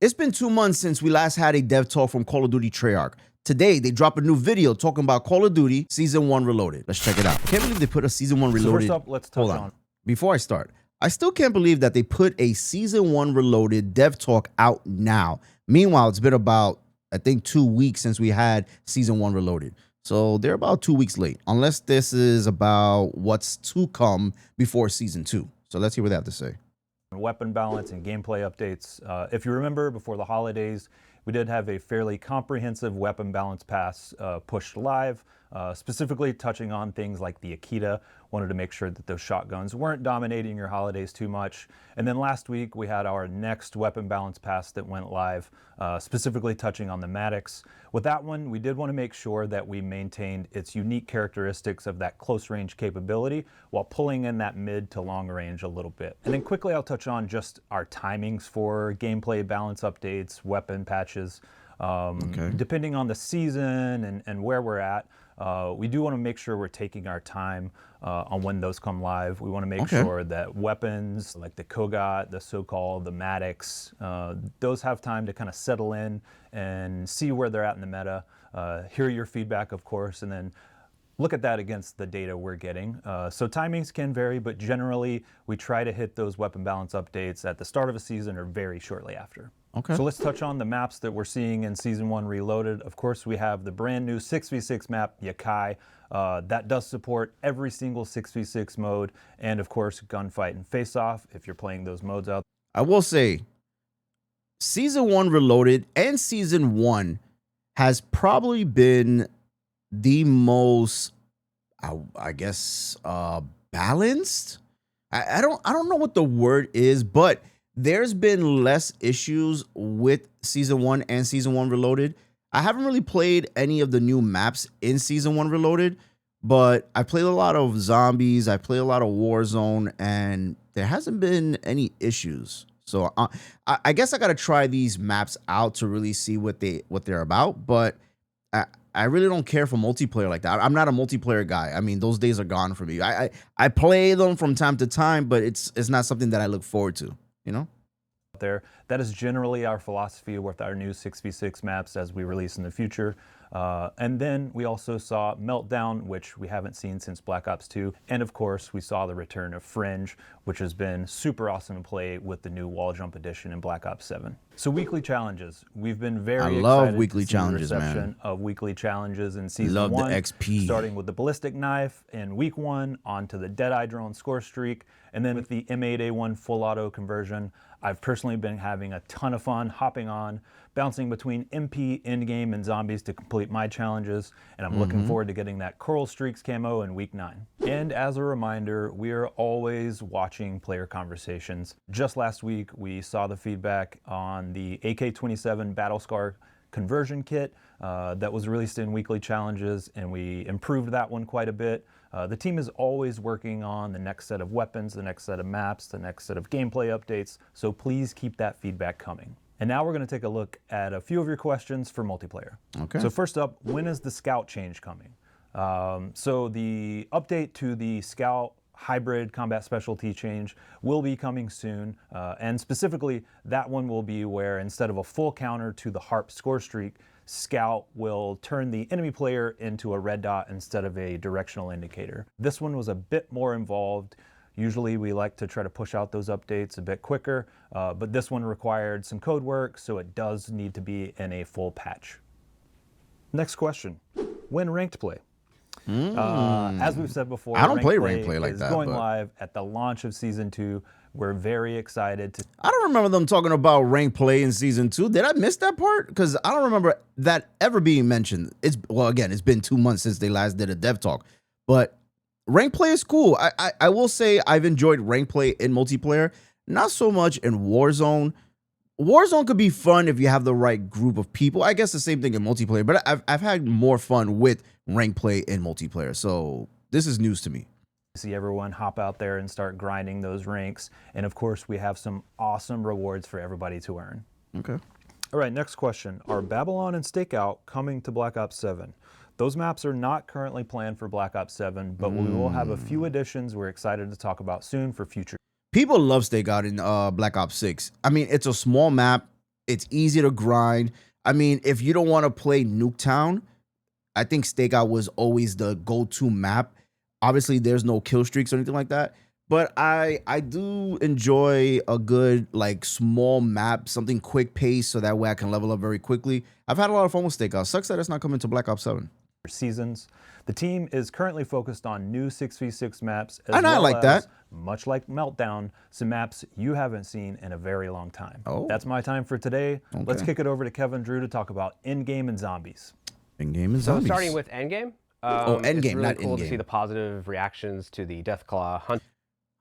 It's been 2 months since we last had a dev talk from Call of Duty Treyarch. Today, they drop a new video talking about Call of Duty Season 1 Reloaded. Let's check it out. I can't believe they put a Season 1 Reloaded. So first up, let's touch on. Before I start, I still can't believe that they put a Season 1 Reloaded dev talk out now. Meanwhile, it's been about, I think, 2 weeks since we had Season 1 Reloaded. So they're about 2 weeks late, unless this is about what's to come before Season 2. So let's hear what they have to say. Weapon balance and gameplay updates. If you remember, before the holidays, we did have a fairly comprehensive weapon balance pass pushed live, specifically touching on things like the Akita. Wanted to make sure that those shotguns weren't dominating your holidays too much. And then last week, we had our next weapon balance pass that went live, specifically touching on the Maddox. With that one, we did want to make sure that we maintained its unique characteristics of that close range capability while pulling in that mid to long range a little bit. And then quickly, I'll touch on just our timings for gameplay balance updates, weapon patches. Depending on the season and where we're at, we do want to make sure we're taking our time on when those come live. We want to make sure that weapons like the Kogat, the so-called the Maddox, those have time to kind of settle in and see where they're at in the meta, hear your feedback, of course, and then look at that against the data we're getting. So timings can vary, but generally we try to hit those weapon balance updates at the start of a season or very shortly after. So let's touch on the maps that we're seeing in Season 1 Reloaded. Of course, we have the brand new 6v6 map, Yakai. That does support every single 6v6 mode, and of course, gunfight and face-off if you're playing those modes out. I will say, Season 1 Reloaded and Season 1 has probably been the most, I guess, balanced. I don't know what the word is, but there's been less issues with Season 1 and Season 1 Reloaded. I haven't really played any of the new maps in Season 1 Reloaded, but I played a lot of Zombies, I played a lot of Warzone, and there hasn't been any issues. So I guess I gotta try these maps out to really see what they're about, but I really don't care for multiplayer like that. I'm not a multiplayer guy. I mean, those days are gone for me. I play them from time to time, but it's not something that I look forward to, you know? There. That is generally our philosophy with our new 6v6 maps as we release in the future. And then we also saw Meltdown, which we haven't seen since Black Ops 2. And of course, we saw the return of Fringe, which has been super awesome to play with the new Wall Jump Edition in Black Ops 7. So weekly challenges. We've been very excited weekly to see challenges, the reception man. of weekly challenges in Season 1. Love the XP. Starting with the Ballistic Knife in Week 1, onto the Deadeye Drone Score Streak, and then with the M8A1 Full Auto conversion. I've personally been having a ton of fun hopping on, bouncing between MP, Endgame, and Zombies to complete my challenges, and I'm looking forward to getting that Coral Streaks camo in Week 9. And as a reminder, we are always watching player conversations. Just last week, we saw the feedback on the AK-27 Battlescar conversion kit that was released in weekly challenges, and we improved that one quite a bit. The team is always working on the next set of weapons, the next set of maps, the next set of gameplay updates, so please keep that feedback coming. And now we're going to take a look at a few of your questions for multiplayer. So first up, when is the Scout change coming? So the update to the Scout hybrid combat specialty change will be coming soon, and specifically that one will be where instead of a full counter to the Harp score streak, Scout will turn the enemy player into a red dot instead of a directional indicator. This one was a bit more involved. Usually we like to try to push out those updates a bit quicker, but this one required some code work, so it does need to be in a full patch. Next question, when ranked play? As we've said before, I don't play ranked play like that. Going live at the launch of Season 2. We're very excited to... I don't remember them talking about ranked play in Season 2. Did I miss that part? Because I don't remember that ever being mentioned. Well, again, it's been 2 months since they last did a dev talk. But ranked play is cool. I will say I've enjoyed ranked play in multiplayer. Not so much in Warzone. Warzone could be fun if you have the right group of people. I guess the same thing in multiplayer. But I've had more fun with ranked play in multiplayer. So this is news to me. See everyone hop out there and start grinding those ranks. And of course, we have some awesome rewards for everybody to earn. All right, next question. Are Babylon and Stakeout coming to Black Ops 7? Those maps are not currently planned for Black Ops 7, but we will have a few additions we're excited to talk about soon for future. People love Stakeout in Black Ops 6. I mean, it's a small map. It's easy to grind. I mean, if you don't want to play Nuketown, I think Stakeout was always the go-to map. Obviously, there's no kill streaks or anything like that, but I do enjoy a good like small map, something quick pace, so that way I can level up very quickly. I've had a lot of fun with Stakeout. Sucks that it's not coming to Black Ops 7. Seasons. The team is currently focused on new 6v6 maps, And I like that. much like Meltdown, some maps you haven't seen in a very long time. Oh. That's my time for today. Let's kick it over to Kevin Drew to talk about Endgame and Zombies. Endgame and So Zombies. starting with Endgame. Endgame, it's really not cool to Endgame. see the positive reactions to the Deathclaw Hunt.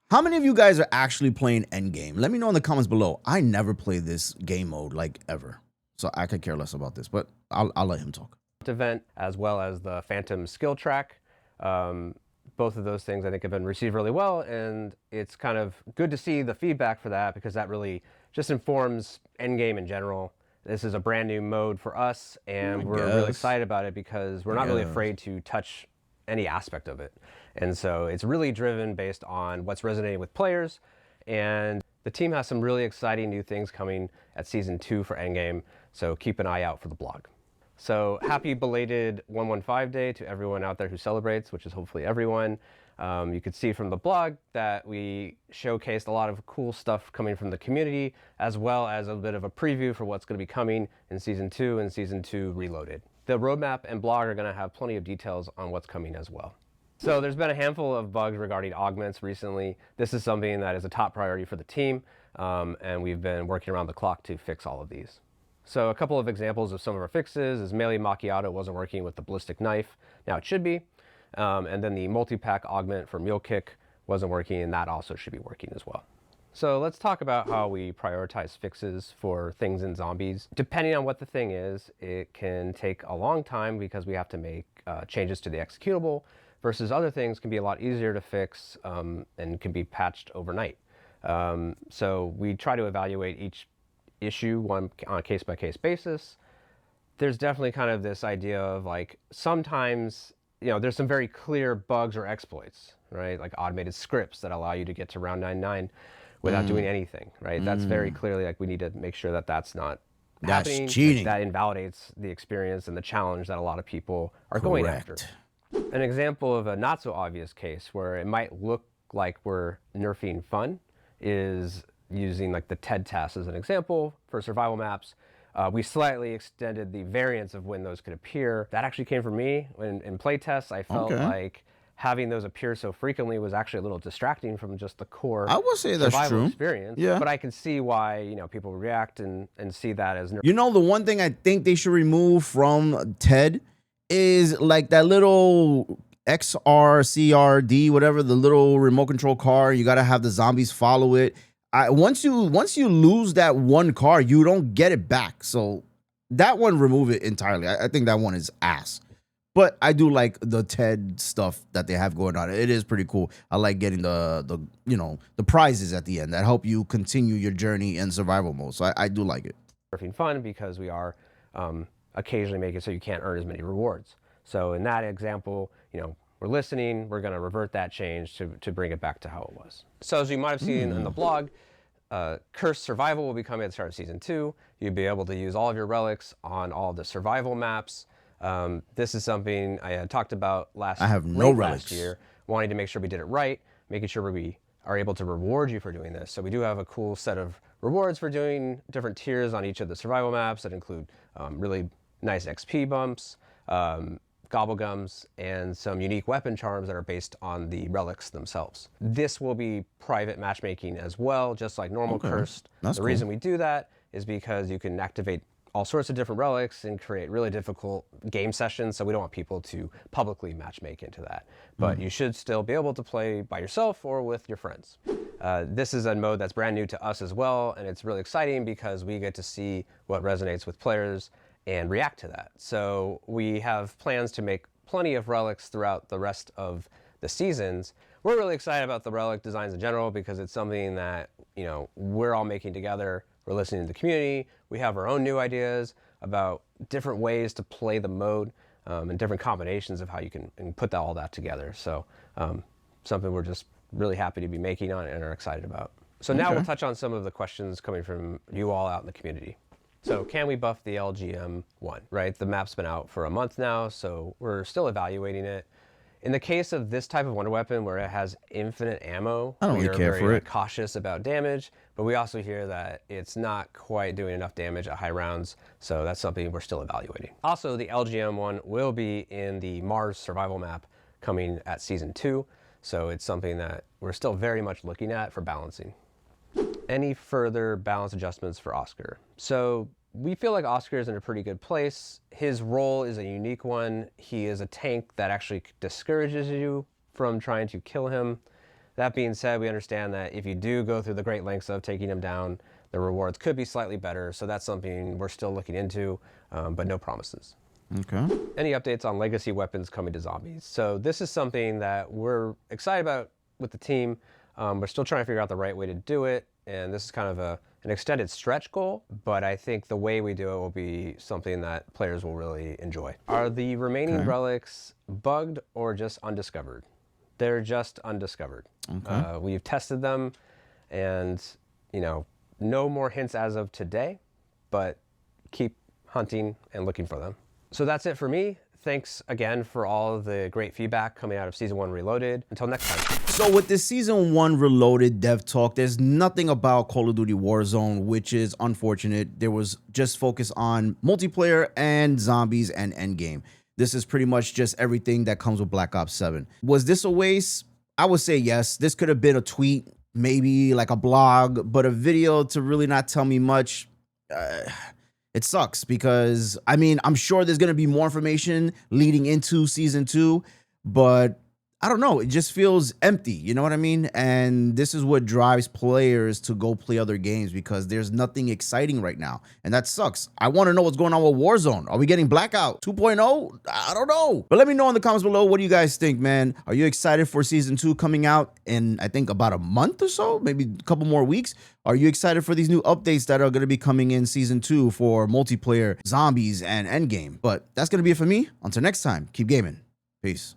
How many of you guys are actually playing Endgame? Let me know in the comments below. I never play this game mode like ever, so I could care less about this, but I'll let him talk. Event, as well as the Phantom skill track. Both of those things I think have been received really well, and it's kind of good to see the feedback for that, because that really just informs Endgame in general. This is a brand new mode for us, and we're really excited about it because we're not really afraid to touch any aspect of it. And so it's really driven based on what's resonating with players, and the team has some really exciting new things coming at Season 2 for Endgame, so keep an eye out for the blog. So happy belated 115 Day to everyone out there who celebrates, which is hopefully everyone. You could see from the blog that we showcased a lot of cool stuff coming from the community, as well as a bit of a preview for what's going to be coming in Season 2 and Season 2 Reloaded. The roadmap and blog are going to have plenty of details on what's coming as well. So there's been a handful of bugs regarding augments recently. This is something that is a top priority for the team, and we've been working around the clock to fix all of these. So a couple of examples of some of our fixes is Melee Macchiato wasn't working with the ballistic knife. Now it should be. And then the multi-pack augment for Mule Kick wasn't working, and that also should be working as well. So let's talk about how we prioritize fixes for things in Zombies. Depending on what the thing is, it can take a long time because we have to make changes to the executable, versus other things can be a lot easier to fix and can be patched overnight. So we try to evaluate each issue on a case-by-case basis. There's definitely kind of this idea of like, sometimes, you know, there's some very clear bugs or exploits, right? Like automated scripts that allow you to get to round 99 without doing anything, right? That's very clearly like, we need to make sure that that's not happening. Cheating. That invalidates the experience and the challenge that a lot of people are going after. An example of a not so obvious case where it might look like we're nerfing fun is using like the TED test as an example for survival maps. We slightly extended the variance of when those could appear. That actually came from me. In play tests, I felt like having those appear so frequently was actually a little distracting from just the core I would say that's survival true. experience. Yeah. But I can see why, you know, people react and see that as You know, the one thing I think they should remove from TED is like that little XRCRD, whatever, the little remote control car. You got to have the zombies follow it. Once you lose that one car, you don't get it back. So that one, remove it entirely. I think that one is ass. But I do like the TED stuff that they have going on. It is pretty cool. I like getting the you know, the prizes at the end that help you continue your journey in survival mode. So I do like it. Surfing fun because we are occasionally make it so you can't earn as many rewards. So in that example, you know, we're listening, we're going to revert that change to bring it back to how it was. So as you might have seen in the blog, Cursed Survival will be coming at the start of Season 2. You'll be able to use all of your relics on all the survival maps. This is something I had talked about last year, wanting to make sure we did it right, making sure we are able to reward you for doing this. So we do have a cool set of rewards for doing different tiers on each of the survival maps that include really nice XP bumps, gobblegums, and some unique weapon charms that are based on the relics themselves. This will be private matchmaking as well, just like normal Cursed. The reason we do that is because you can activate all sorts of different relics and create really difficult game sessions, so we don't want people to publicly matchmake into that. But you should still be able to play by yourself or with your friends. This is a mode that's brand new to us as well, and it's really exciting because we get to see what resonates with players and react to that. So we have plans to make plenty of relics throughout the rest of the seasons. We're really excited about the relic designs in general because it's something that, you know, we're all making together. We're listening to the community. We have our own new ideas about different ways to play the mode and different combinations of how you can put all that together. So something we're just really happy to be making on and are excited about. So now we'll touch on some of the questions coming from you all out in the community. So can we buff the LGM-1, right? The map's been out for a month now, so we're still evaluating it. In the case of this type of wonder weapon where it has infinite ammo, I don't we really are care very for it. cautious about damage, but we also hear that it's not quite doing enough damage at high rounds, so that's something we're still evaluating. Also, the LGM-1 will be in the Mars survival map coming at Season 2, so it's something that we're still very much looking at for balancing. Any further balance adjustments for Oscar? So we feel like Oscar is in a pretty good place. His role is a unique one. He is a tank that actually discourages you from trying to kill him. That being said, we understand that if you do go through the great lengths of taking him down, the rewards could be slightly better. So that's something we're still looking into, but no promises. Okay. Any updates on legacy weapons coming to Zombies? So this is something that we're excited about with the team. We're still trying to figure out the right way to do it. And this is kind of an extended stretch goal, but I think the way we do it will be something that players will really enjoy. Are the remaining relics bugged or just undiscovered? They're just undiscovered. We've tested them, and no more hints as of today, but keep hunting and looking for them. So that's it for me. Thanks again for all of the great feedback coming out of Season 1 Reloaded. Until next time. So with this Season 1 Reloaded dev talk, there's nothing about Call of Duty Warzone, which is unfortunate. There was just focus on multiplayer and Zombies and Endgame. This is pretty much just everything that comes with Black Ops 7. Was this a waste? I would say yes. This could have been a tweet, maybe like a blog, but a video to really not tell me much. It sucks because, I mean, I'm sure there's going to be more information leading into Season 2, but I don't know. It just feels empty. You know what I mean? And this is what drives players to go play other games because there's nothing exciting right now. And that sucks. I want to know what's going on with Warzone. Are we getting Blackout 2.0? I don't know. But let me know in the comments below. What do you guys think, man? Are you excited for Season 2 coming out in, I think, about a month or so? Maybe a couple more weeks? Are you excited for these new updates that are going to be coming in Season 2 for multiplayer, Zombies, and Endgame? But that's going to be it for me. Until next time, keep gaming. Peace.